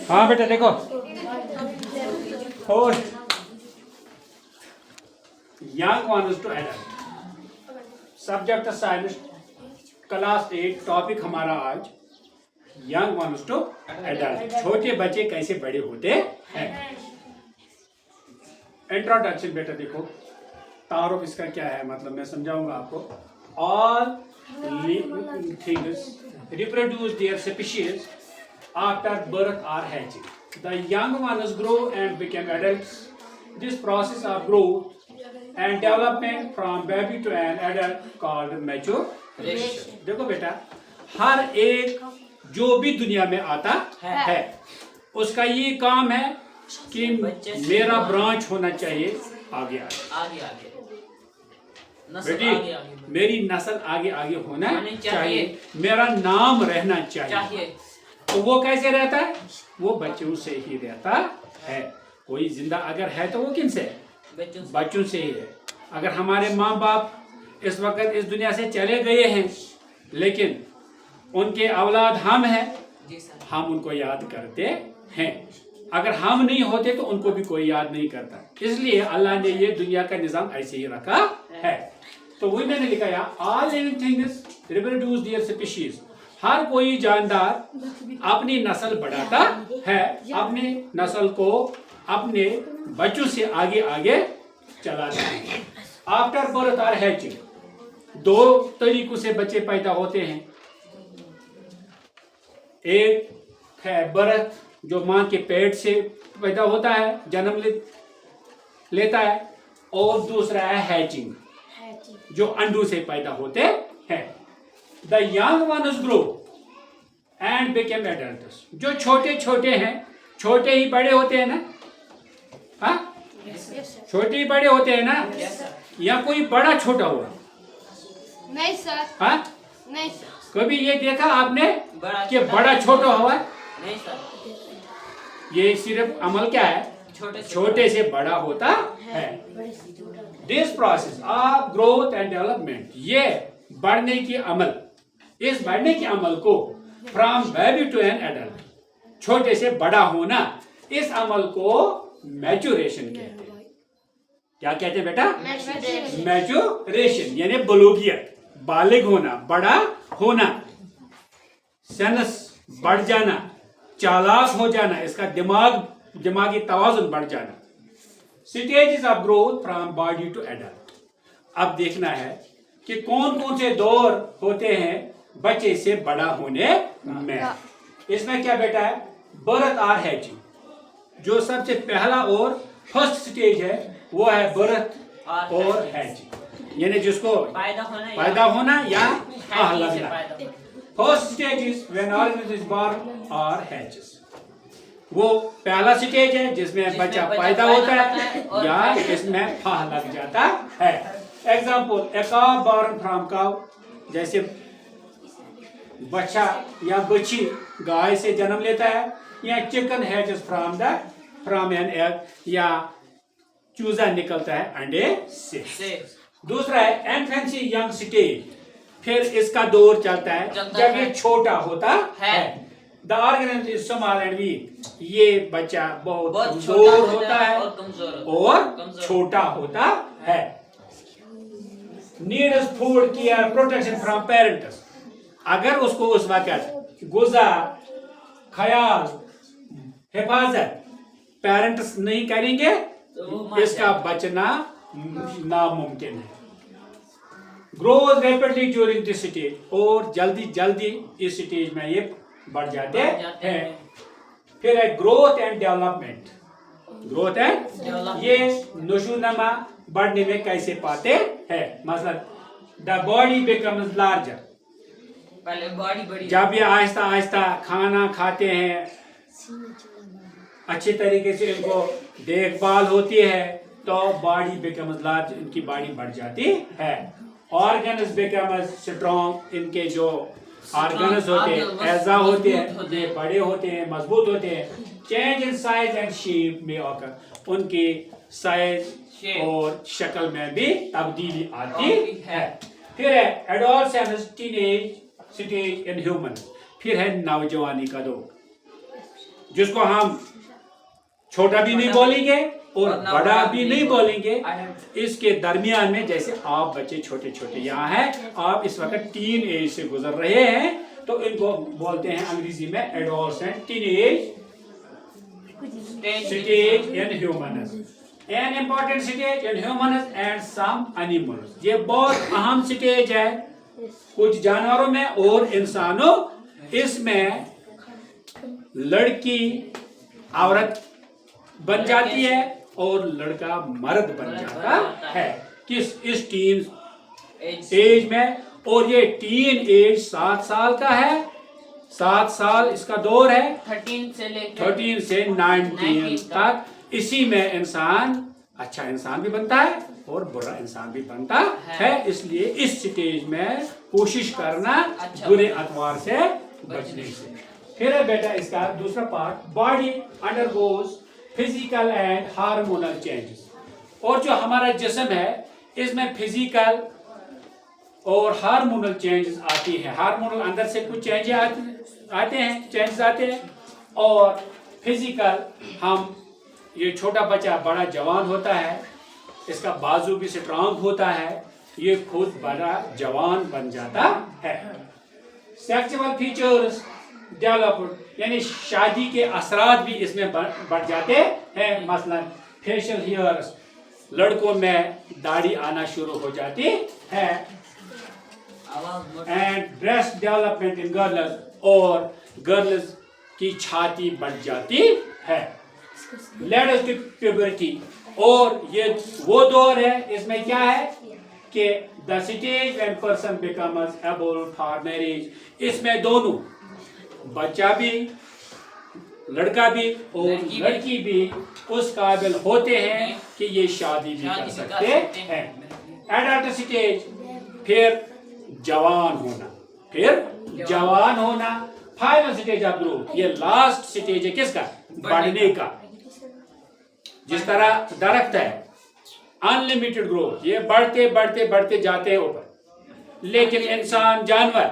हाँ बेटा देखो, और young ones to adult, subject science class 8, topic हमारा आज यंग ones to adult, छोटे बच्चे कैसे बड़े होते हैं। इंट्रोडक्शन बेटा देखो, तारुफ इसका क्या है, मतलब मैं समझाऊंगा आपको। All living things reproduce their species after birth or hatching. The young ones grow and become adults. This process of growth and development from baby to an adult called maturation. देखो बेटा, हर एक जो भी दुनिया में आता है उसका ये काम है कि मेरा ब्रांच होना चाहिए आगे आगे। बेटी, मेरी नस्ल आगे आगे होना चाहिए, मेरा नाम रहना चाहिए। तो वो कैसे रहता है? वो बच्चों से ही रहता है। कोई जिंदा अगर है तो वो किन से? बच्चों से ही है। अगर हमारे माँ बाप इस वक्त इस दुनिया से चले गए हैं, लेकिन उनके औलाद हम हैं, हम उनको याद करते हैं। अगर हम नहीं होते तो उनको भी कोई याद नहीं करता। इसलिए अल्लाह ने ये दुनिया का निजाम ऐसे ही रखा है। तो वही मैंने लिखा यहाँ, all living things reproduce their species. हर कोई जानदार अपनी नस्ल बढ़ाता है, अपनी नस्ल को अपने बच्चों से आगे आगे चलाता है। आफ्टर बर्थ और हैचिंग, दो तरीकों से बच्चे पैदा होते हैं। एक है बर्थ, जो मां के पेट से पैदा होता है, जन्म लेता है, और दूसरा है हैचिंग, जो अंडों से पैदा होते हैं। The young ones grow and become adults. जो छोटे छोटे हैं, छोटे ही बड़े होते हैं ना? हाँ, छोटे ही बड़े होते हैं ना? या कोई बड़ा छोटा हुआ? नहीं सर। हाँ, नहीं सर। कभी ये देखा आपने कि बड़ा छोटा हुआ? नहीं सर। ये सिर्फ अमल क्या है? छोटे से बड़ा होता है। This process of growth and development, ये बढ़ने की अमल, इस बढ़ने के अमल को from baby to an adult, छोटे से बड़ा होना, इस अमल को मैच्योरेशन कहते हैं। क्या कहते हैं बेटा? मैच्योरेशन, यानी बलूगियत, बालिग होना, बड़ा होना, सेंस बढ़ जाना, चालाक हो जाना, इसका दिमागी तवाजुन बढ़ जाना। Stages of growth from body to adult. अब देखना है कि कौन कौन से दौर होते हैं बच्चे से बड़ा होने में। इसमें क्या बेटा है? बर्थ और हैचिंग। जो सबसे पहला और फर्स्ट स्टेज है वो है बर्थ और हैचिंग, यानी जिसको पैदा होना या लगना। First stage is when organism is born और हैचेस। वो पहला स्टेज है जिसमें बच्चा पैदा होता है या इसमें फाह लग जाता है। एग्जाम्पल, ए काव बॉर्न फ्रॉम काव, जैसे बच्चा या बच्ची गाय से जन्म लेता है, या chicken hatches from an egg, या चूजा निकलता है अंडे से। दूसरा है इन्फेंसी यंग स्टेज, फिर इसका दौर चलता है जब ये छोटा होता है। The organism is small and weak, ये बच्चा बहुत कमजोर होता है और छोटा होता है। Needs food, care, protection from parents. अगर उसको उस वक्त गुज़ा, ख्याल, हिफाजत पेरेंट्स नहीं करेंगे तो इसका बचना नामुमकिन है। Grows rapidly during this stage, और जल्दी इस स्टेज में ये बढ़ जाते हैं। फिर है growth and development. Growth and, ये नशोनमा बढ़ने में कैसे पाते हैं? मतलब द बॉडी बिकम्स लार्जर, पहले बॉडी बड़ी, जब ये आहिस्ता आहिस्ता खाना खाते हैं, अच्छे तरीके से इनको देखभाल होती है, तो बॉडी बिकम्स लार्ज, इनकी बॉडी बढ़ जाती है। ऑर्गन्स बिकम स्ट्रॉन्ग, इनके जो ऑर्गन्स होते हैं, एजा होते हैं, ये बड़े होते हैं, मजबूत होते हैं। Change in size and shape में ऑकर, उनकी साइज और शक्ल में भी तब्दीली आती है। फिर है adolescence, teenage stage in human, फिर है नौजवानी का दौर। जिसको हम छोटा भी नहीं बोलेंगे और बड़ा भी नहीं बोलेंगे, इसके दरमियान में, जैसे आप बच्चे छोटे छोटे यहाँ हैं, आप इस वक्त टीन एज से गुजर रहे हैं, तो इनको बोलते हैं अंग्रेजी में adolescent, teen age stage in humans, an important stage in humans and some animals. ये बहुत अहम स्टेज है कुछ जानवरों में और इंसानों। इसमें लड़की औरत बन जाती है और लड़का मर्द बन जाता है किस इस टीन एज में। और ये टीन एज 7 साल का है, 7 साल इसका दौर है, 13 से 19 तक। इसी में इंसान अच्छा इंसान भी बनता है और बुरा इंसान भी बनता है। इसलिए इस स्टेज में कोशिश करना बुरे अतवार से बचने से। फिर है बेटा इसका दूसरा part, body undergoes physical and hormonal changes. और जो हमारा जिस्म है इसमें फिजिकल और हार्मोनल चेंजेस आती है। हार्मोनल अंदर से कुछ चेंजेस आते हैं और फिजिकल हम ये छोटा बच्चा बड़ा जवान होता है, इसका बाजू भी स्ट्रांग होता है, ये खुद बड़ा जवान बन जाता है। सेक्सुअल फीचर्स डेवलप, यानी शादी के असरात भी इसमें बढ़ जाते हैं। मसलन फेशियल हेयर्स, लड़कों में दाढ़ी आना शुरू हो जाती है। And breast development in girls, और गर्ल्स की छाती बढ़ जाती है। लेडीज की प्यूबर्टी, और ये वो दौर है इसमें क्या है कि the stage when person becomes able for marriage. इसमें दोनों बच्चा भी, लड़का भी और लड़की भी उस काबिल होते हैं कि ये शादी भी कर सकते हैं। एडल्ट स्टेज, फिर जवान होना, फाइनल स्टेज ऑफ ग्रोथ, ये लास्ट स्टेज है किसका, बढ़ने का। जिस तरह दरख्त है अनलिमिटेड ग्रोथ, ये बढ़ते बढ़ते बढ़ते जाते हैं ऊपर, लेकिन इंसान जानवर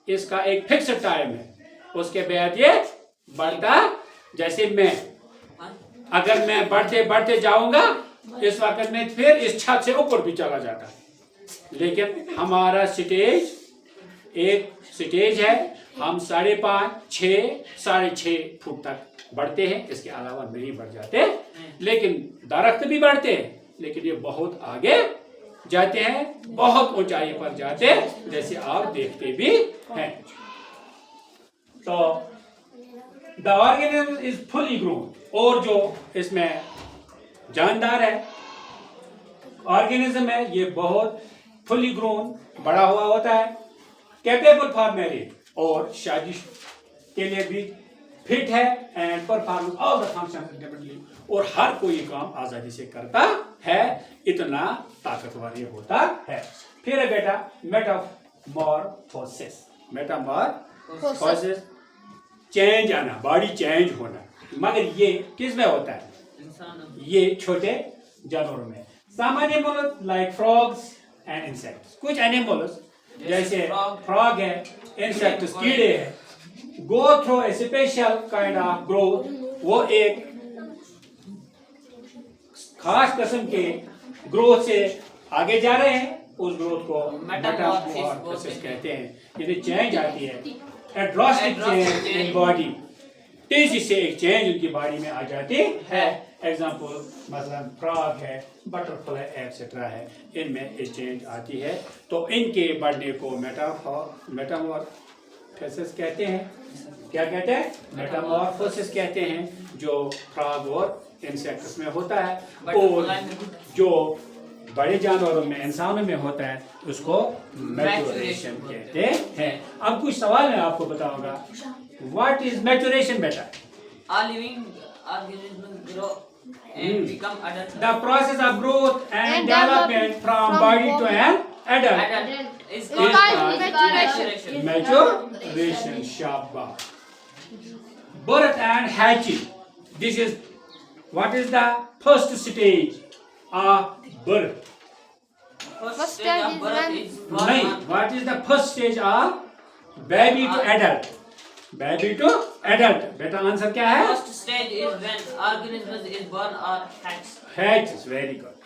इसका एक फिक्स टाइम है, उसके बाद ये बढ़ता। जैसे मैं, अगर मैं बढ़ते बढ़ते जाऊंगा इस वक्त में फिर इस छत से ऊपर भी चला जाता, लेकिन हमारा स्टेज एक स्टेज है, हम 5.5, 6, 6.5 फुट तक बढ़ते हैं, इसके अलावा नहीं बढ़ जाते। लेकिन दरख्त भी बढ़ते हैं, लेकिन ये बहुत आगे जाते हैं, बहुत ऊंचाई पर जाते हैं, जैसे आप देखते भी हैं। तो the organism is fully grown, और जो इसमें जानदार है ऑर्गेनिज्म है, ये बहुत फुली ग्रोन बड़ा हुआ होता है, कैपेबल फॉर मैरिज, और शादी के लिए भी फिट है, and perform all the functions independently, और हर कोई काम आजादी से करता है, इतना ताकतवर ये होता है। फिर है बेटा मेटामॉर्फोसिस। मेटामॉर्फोसिस चेंज आना, बॉडी चेंज होना, मगर ये किस में होता है, ये छोटे जानवरों में। Some animals like frogs and insects, कुछ एनिमल्स जैसे फ्रॉग है, इंसेक्ट्स कीड़े हैं, go through a special kind of growth, वो एक खास किस्म के ग्रोथ से आगे जा रहे हैं, उस ग्रोथ को मेटामॉर्फोसिस कहते हैं। यानी चेंज आती है, a drastic change in body, तेजी से एक चेंज उनकी बॉडी में आ जाती है। एग्जाम्पल मसलन फ्रॉग है, बटरफ्लाई एक्सेट्रा है, इनमें एक चेंज आती है, तो इनके बढ़ने को मेटामॉर्फोसिस कहते हैं। क्या कहते हैं, मेटामॉर्फोसिस कहते हैं, जो फ्रॉग और इंसेक्ट्स में होता है, और जो बड़े जानवरों में, इंसानों में होता है, उसको मैच्योरेशन कहते हैं। अब कुछ सवाल मैं आपको बताऊंगा, व्हाट इज मैच्योरेशन बेटा? All living organisms grow and become adult. The process of growth and development from body to an adult Adult is called called maturation. maturation. Shabash. Birth and hatching. This is what is the first stage of birth? First stage of birth is Nahin, what is the first stage of baby to adult? Baby to adult. बेटा answer क्या है? First stage is when organisms is born or hatch. Hatches, very good.